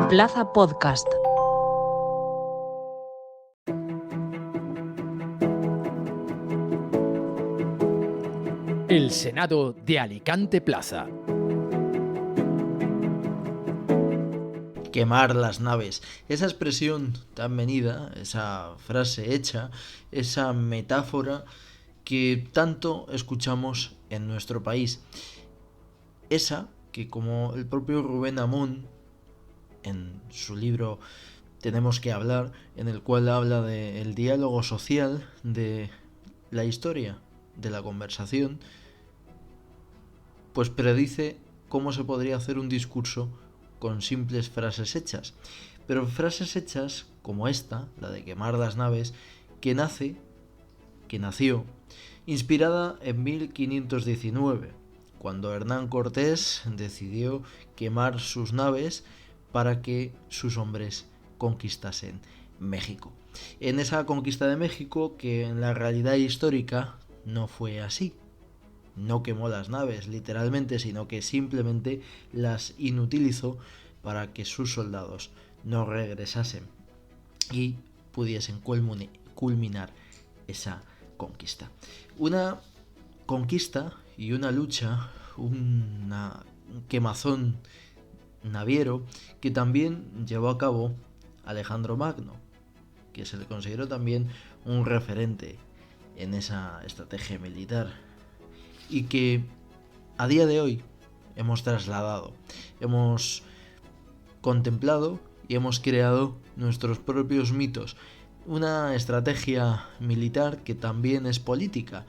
Plaza Podcast. El Senado de Alicante Plaza. Quemar las naves. Esa expresión tan venida, esa frase hecha, esa metáfora que tanto escuchamos en nuestro país. Esa que, como el propio Rubén Amón, en su libro Tenemos que hablar, en el cual habla del diálogo social, de la historia, de la conversación, pues predice cómo se podría hacer un discurso con simples frases hechas. Pero frases hechas como esta, la de quemar las naves, que nació, inspirada en 1519, cuando Hernán Cortés decidió quemar sus naves para que sus hombres conquistasen México. En esa conquista de México, que en la realidad histórica no fue así. No quemó las naves literalmente, sino que simplemente las inutilizó para que sus soldados no regresasen y pudiesen culminar esa conquista. Una conquista y una lucha, un quemazón naviero que también llevó a cabo Alejandro Magno, que se le consideró también un referente en esa estrategia militar y que a día de hoy hemos trasladado, hemos contemplado y hemos creado nuestros propios mitos. Una estrategia militar que también es política,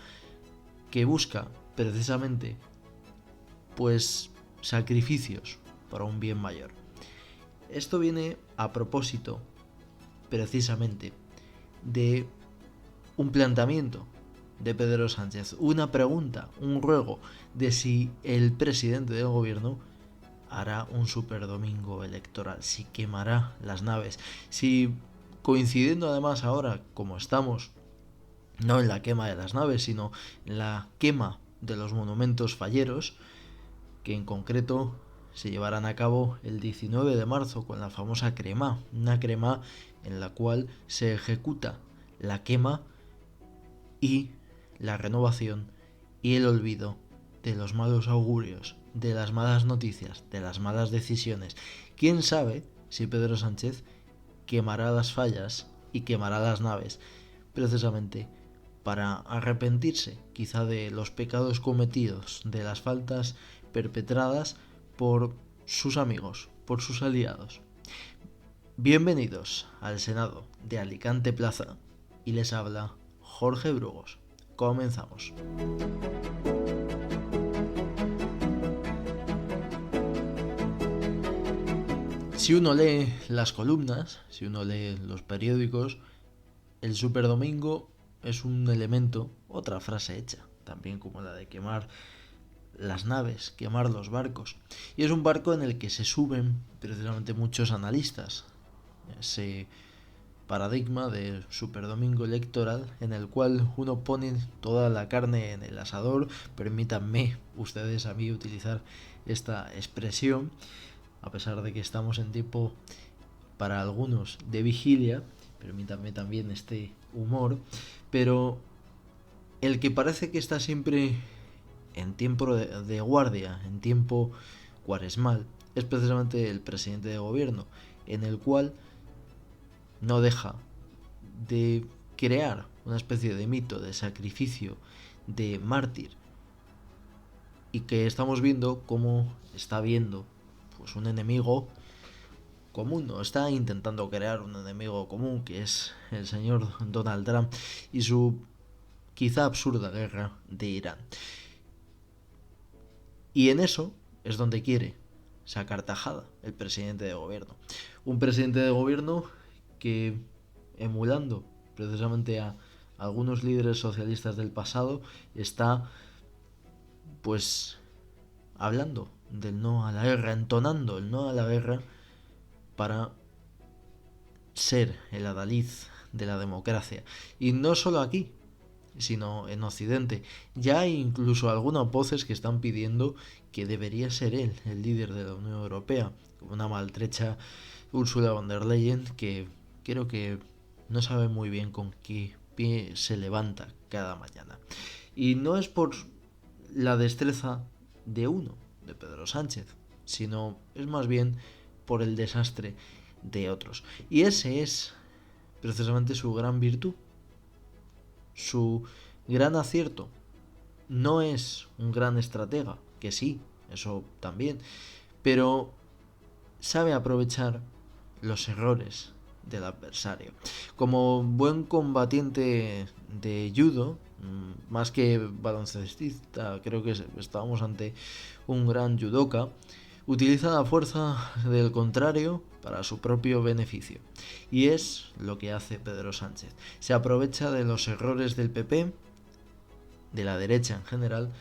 que busca precisamente pues sacrificios para un bien mayor. Esto viene a propósito precisamente de un planteamiento de Pedro Sánchez, una pregunta, un ruego de si el presidente del gobierno hará un superdomingo electoral, si quemará las naves, si coincidiendo además ahora como estamos, no en la quema de las naves, sino en la quema de los monumentos falleros, que en concreto se llevarán a cabo el 19 de marzo con la famosa crema, una crema en la cual se ejecuta la quema y la renovación y el olvido de los malos augurios, de las malas noticias, de las malas decisiones. ¿Quién sabe si Pedro Sánchez quemará las fallas y quemará las naves precisamente para arrepentirse quizá de los pecados cometidos, de las faltas perpetradas por sus amigos, por sus aliados? Bienvenidos al Senado de Alicante Plaza y les habla Jorge Brugos. Comenzamos. Si uno lee las columnas, si uno lee los periódicos, el superdomingo es un elemento, otra frase hecha, también como la de quemar las naves, quemar los barcos. Y es un barco en el que se suben precisamente muchos analistas. Ese paradigma de superdomingo electoral en el cual uno pone toda la carne en el asador, permítanme ustedes a mí utilizar esta expresión, a pesar de que estamos en tiempo para algunos de vigilia, permítanme también este humor, pero el que parece que está siempre en tiempo de guardia, en tiempo cuaresmal, es precisamente el presidente de gobierno, en el cual no deja de crear una especie de mito, de sacrificio, de mártir, y que estamos viendo cómo está viendo pues un enemigo común, o está intentando crear un enemigo común, que es el señor Donald Trump y su quizá absurda guerra de Irán. Y en eso es donde quiere sacar tajada el presidente de gobierno. Un presidente de gobierno que, emulando precisamente a algunos líderes socialistas del pasado, está pues hablando del no a la guerra, entonando el no a la guerra para ser el adalid de la democracia. Y no solo aquí, sino en Occidente. Ya hay incluso algunas voces que están pidiendo que debería ser él el líder de la Unión Europea, una maltrecha Ursula von der Leyen que creo que no sabe muy bien con qué pie se levanta cada mañana. Y no es por la destreza de uno, de Pedro Sánchez, sino es más bien por el desastre de otros. Y ese es precisamente su gran virtud, su gran acierto. No es un gran estratega, que sí, eso también, pero sabe aprovechar los errores del adversario. Como buen combatiente de judo, más que baloncestista, creo que estábamos ante un gran judoka, utiliza la fuerza del contrario para su propio beneficio. Y es lo que hace Pedro Sánchez. Se aprovecha de los errores del PP, de la derecha en general,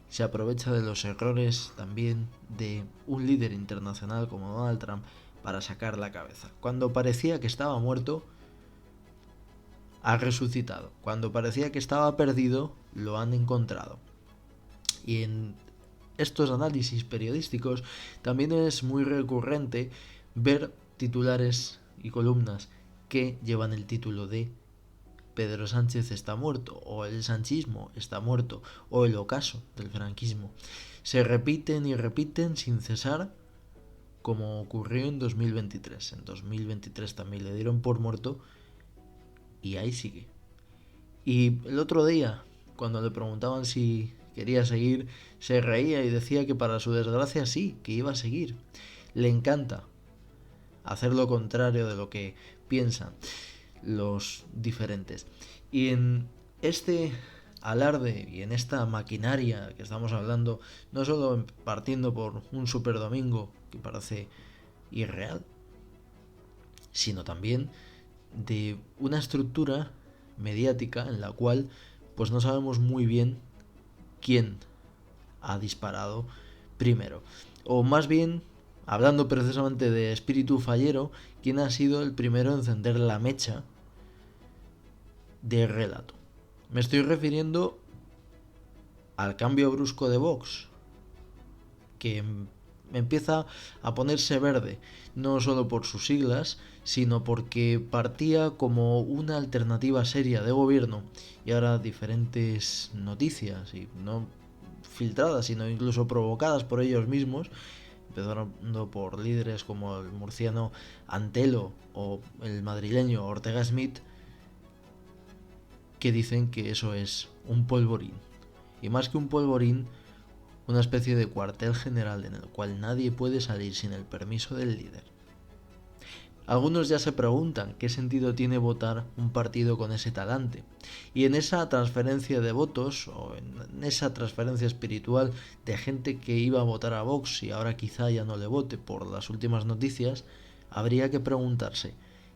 se aprovecha de los errores también de un líder internacional como Donald Trump para sacar la cabeza. Cuando parecía que estaba muerto, ha resucitado. Cuando parecía que estaba perdido, lo han encontrado. Y en estos análisis periodísticos también es muy recurrente ver titulares y columnas que llevan el título de Pedro Sánchez está muerto, o el sanchismo está muerto, o el ocaso del franquismo. Se repiten y repiten sin cesar, como ocurrió en 2023. En 2023 también le dieron por muerto y ahí sigue. Y el otro día, cuando le preguntaban si quería seguir, se reía y decía que para su desgracia sí, que iba a seguir. Le encanta hacer lo contrario de lo que piensan los diferentes. Y en este alarde y en esta maquinaria que estamos hablando, no solo partiendo por un superdomingo que parece irreal, sino también de una estructura mediática en la cual pues no sabemos muy bien quién ha disparado primero, o más bien, hablando precisamente de espíritu fallero, quién ha sido el primero en encender la mecha de relato. Me estoy refiriendo al cambio brusco de Vox, que empieza a ponerse verde, no solo por sus siglas, sino porque partía como una alternativa seria de gobierno y ahora diferentes noticias, y no filtradas, sino incluso provocadas por ellos mismos, empezando por líderes como el murciano Antelo o el madrileño Ortega Smith, que dicen que eso es un polvorín. Y más que un polvorín, una especie de cuartel general en el cual nadie puede salir sin el permiso del líder. Algunos ya se preguntan qué sentido tiene votar un partido con ese talante. Y en esa transferencia de votos, o en esa transferencia espiritual de gente que iba a votar a Vox y ahora quizá ya no le vote por las últimas noticias, habría que preguntarse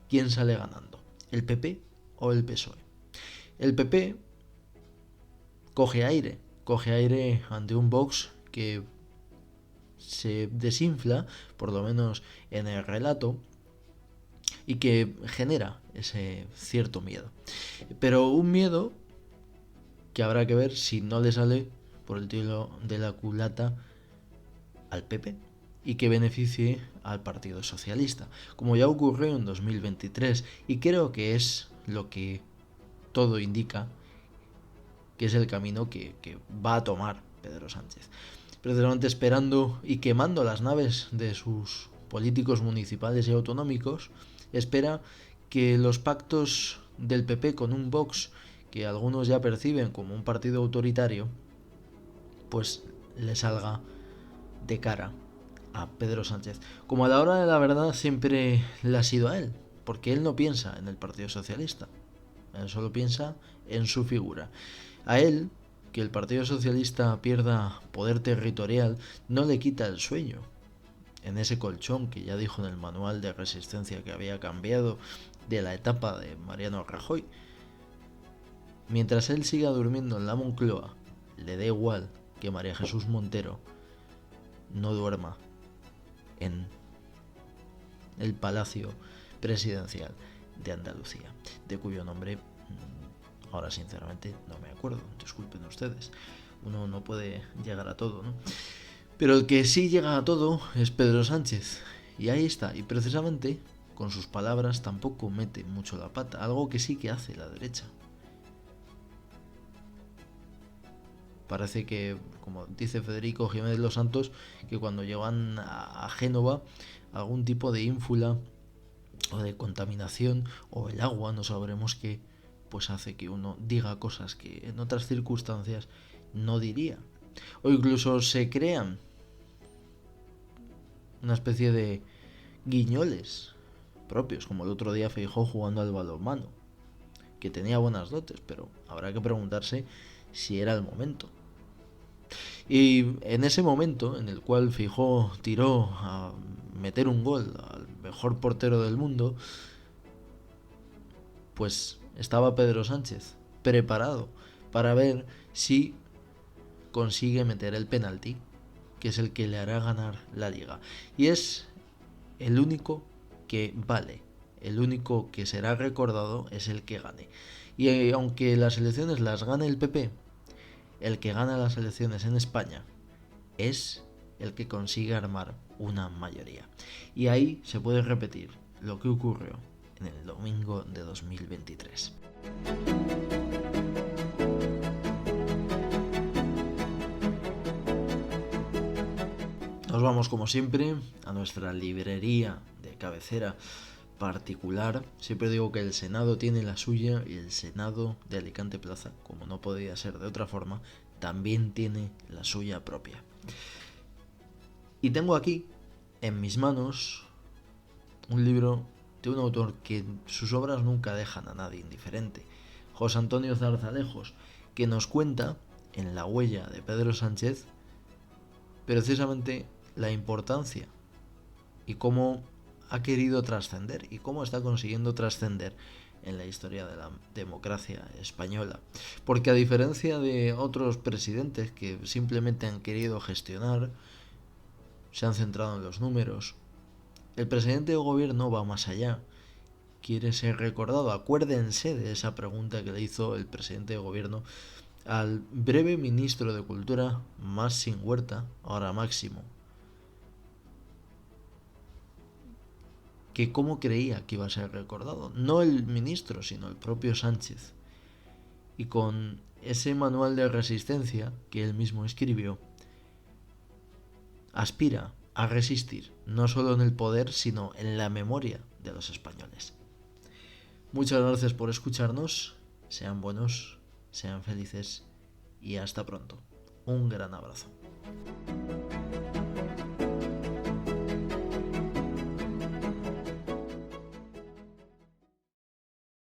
quién sale ganando, el PP o el PSOE. El PP coge aire ante un Vox que se desinfla, por lo menos en el relato, y que genera ese cierto miedo. Pero un miedo que habrá que ver si no le sale por el tiro de la culata al PP y que beneficie al Partido Socialista, como ya ocurrió en 2023, y creo que es lo que todo indica que es el camino que va a tomar Pedro Sánchez. Precisamente esperando y quemando las naves de sus políticos municipales y autonómicos, espera que los pactos del PP con un Vox que algunos ya perciben como un partido autoritario, pues le salga de cara a Pedro Sánchez. Como a la hora de la verdad siempre le ha sido a él, porque él no piensa en el Partido Socialista, él solo piensa en su figura. A él, que el Partido Socialista pierda poder territorial, no le quita el sueño. En ese colchón que ya dijo en el manual de resistencia que había cambiado de la etapa de Mariano Rajoy. Mientras él siga durmiendo en la Moncloa, le da igual que María Jesús Montero no duerma en el Palacio Presidencial de Andalucía, de cuyo nombre Ahora sinceramente no me acuerdo, disculpen ustedes. Uno no puede llegar a todo, ¿no? Pero el que sí llega a todo es Pedro Sánchez. Y ahí está. Y precisamente con sus palabras tampoco mete mucho la pata. Algo que sí que hace la derecha. Parece que, como dice Federico Jiménez Los Santos, que cuando llegan a Génova, algún tipo de ínfula o de contaminación o el agua, no sabremos qué, pues hace que uno diga cosas que en otras circunstancias no diría. O incluso se crean una especie de guiñoles propios, como el otro día Feijóo jugando al balonmano, que tenía buenas dotes, pero habrá que preguntarse si era el momento. Y en ese momento en el cual Feijóo tiró a meter un gol al mejor portero del mundo, pues estaba Pedro Sánchez preparado para ver si consigue meter el penalti, que es el que le hará ganar la liga. Y es el único que vale, el único que será recordado es el que gane. Y aunque las elecciones las gane el PP, el que gana las elecciones en España es el que consigue armar una mayoría. Y ahí se puede repetir lo que ocurrió en el domingo de 2023. Nos vamos como siempre a nuestra librería de cabecera particular. Siempre digo que el Senado tiene la suya y el Senado de Alicante Plaza, como no podía ser de otra forma, también tiene la suya propia. Y tengo aquí en mis manos un libro de un autor que sus obras nunca dejan a nadie indiferente, José Antonio Zarzalejos, que nos cuenta en La huella de Pedro Sánchez precisamente la importancia y cómo ha querido trascender y cómo está consiguiendo trascender en la historia de la democracia española. Porque a diferencia de otros presidentes que simplemente han querido gestionar, se han centrado en los números, el presidente de gobierno va más allá. Quiere ser recordado. Acuérdense de esa pregunta que le hizo el presidente de gobierno al breve ministro de Cultura, Maxim Huerta, ahora Máximo, que cómo creía que iba a ser recordado. No el ministro, sino el propio Sánchez. Y con ese manual de resistencia que él mismo escribió, aspira a resistir, no solo en el poder, sino en la memoria de los españoles. Muchas gracias por escucharnos, sean buenos, sean felices y hasta pronto. Un gran abrazo.